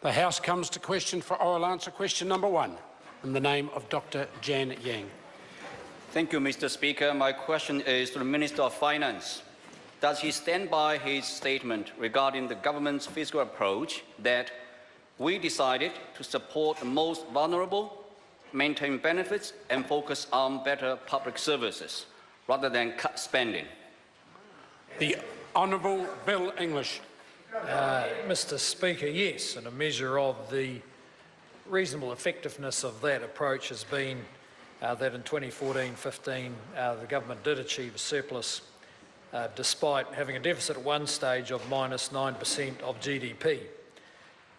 The House comes to question for oral answer. Question number 1, in the name of Dr. Jian. Thank you, Mr. Speaker. My question is to the Minister of Finance. Does he stand by his statement regarding the government's fiscal approach that we decided to support the most vulnerable, maintain benefits and focus on better public services rather than cut spending? The Honourable Bill English. Mr. Speaker, yes, and a measure of the reasonable effectiveness of that approach has been that in 2014-15 the government did achieve a surplus despite having a deficit at one stage of -9% of GDP.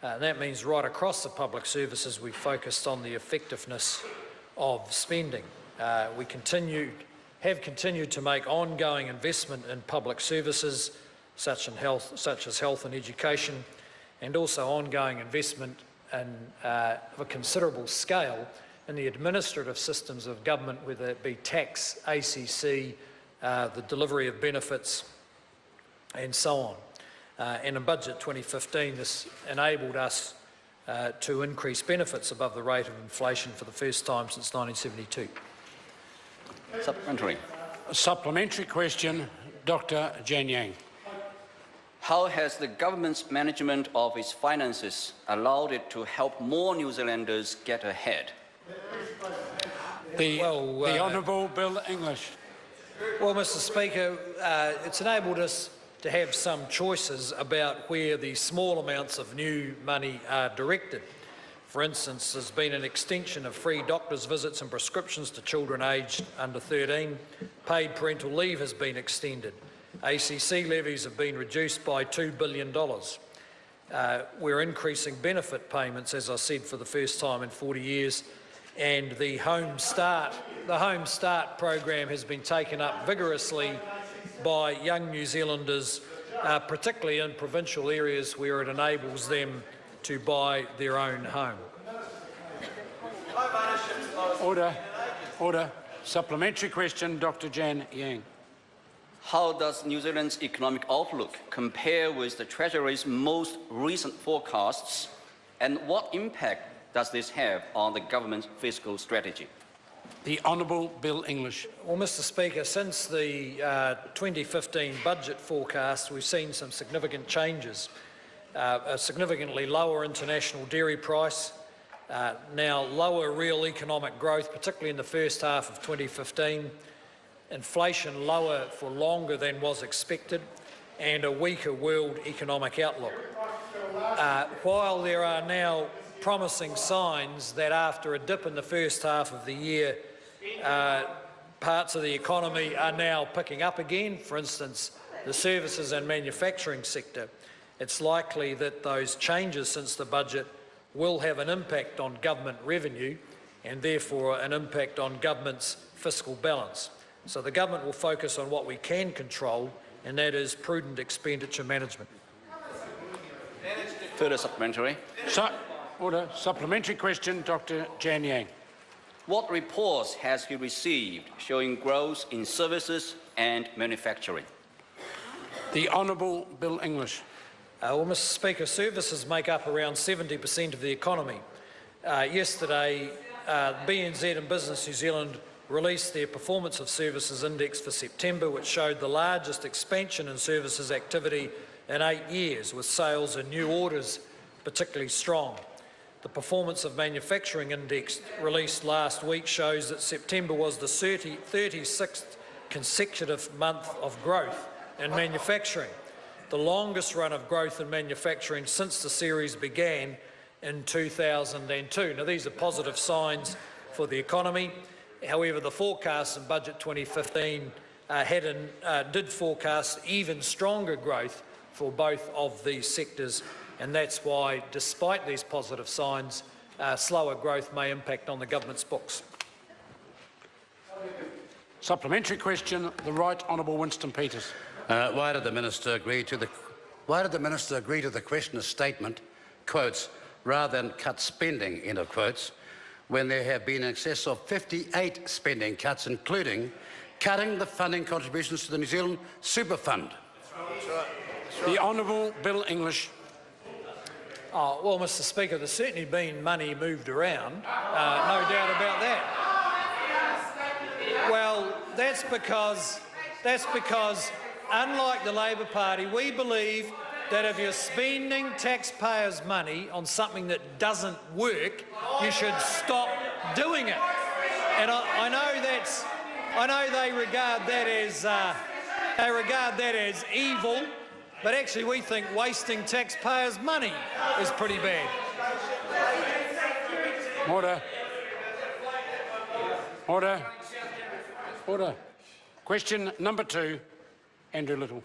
That means right across the public services we focused on the effectiveness of spending. We have continued to make ongoing investment in public services such as health and education, and also ongoing investment of a considerable scale in the administrative systems of government, whether it be tax, ACC, the delivery of benefits and so on. And in Budget 2015 this enabled us to increase benefits above the rate of inflation for the first time since 1972. Supplementary. A supplementary question, Dr. Jian. How has the government's management of its finances allowed it to help more New Zealanders get ahead? The Honourable Bill English. Well, Mr. Speaker, it's enabled us to have some choices about where the small amounts of new money are directed. For instance, there's been an extension of free doctors' visits and prescriptions to children aged under 13. Paid parental leave has been extended. ACC levies have been reduced by $2 billion. We're increasing benefit payments, as I said, for the first time in 40 years, and the Home Start program has been taken up vigorously by young New Zealanders, particularly in provincial areas where it enables them to buy their own home. Order. Supplementary question, Dr. Jian. How does New Zealand's economic outlook compare with the Treasury's most recent forecasts, and what impact does this have on the government's fiscal strategy? The Honourable Bill English. Well, Mr. Speaker, since the 2015 budget forecast, we've seen some significant changes. A significantly lower international dairy price, now lower real economic growth, particularly in the first half of 2015, inflation lower for longer than was expected, and a weaker world economic outlook. While there are now promising signs that after a dip in the first half of the year, parts of the economy are now picking up again, for instance, the services and manufacturing sector, it's likely that those changes since the budget will have an impact on government revenue and therefore an impact on government's fiscal balance. So the government will focus on what we can control, and that is prudent expenditure management. Further supplementary. Order. Supplementary question, Dr. Jian. What reports has he received showing growth in services and manufacturing? The Honourable Bill English. Well, Mr. Speaker, services make up around 70% of the economy. Yesterday, BNZ and Business New Zealand released their Performance of Services Index for September, which showed the largest expansion in services activity in 8 years, with sales and new orders particularly strong. The Performance of Manufacturing Index released last week shows that September was the 36th consecutive month of growth in manufacturing, the longest run of growth in manufacturing since the series began in 2002. Now, these are positive signs for the economy. However, the forecast in Budget 2015 did forecast even stronger growth for both of these sectors, and that's why, despite these positive signs, slower growth may impact on the government's books. Supplementary question, the Right Honourable Winston Peters. Why did the Minister agree to the questioner's statement, quotes, rather than cut spending, end of quotes, when there have been in excess of 58 spending cuts, including cutting the funding contributions to the New Zealand Super Fund? The Honourable Bill English. Oh, well, Mr Speaker, there's certainly been money moved around, no doubt about that. Well, that's because, unlike the Labor Party, we believe that if you're spending taxpayers' money on something that doesn't work, you should stop doing it. And I know they regard that as evil, but actually we think wasting taxpayers' money is pretty bad. Order. Order. Order. Question number 2, Andrew Little.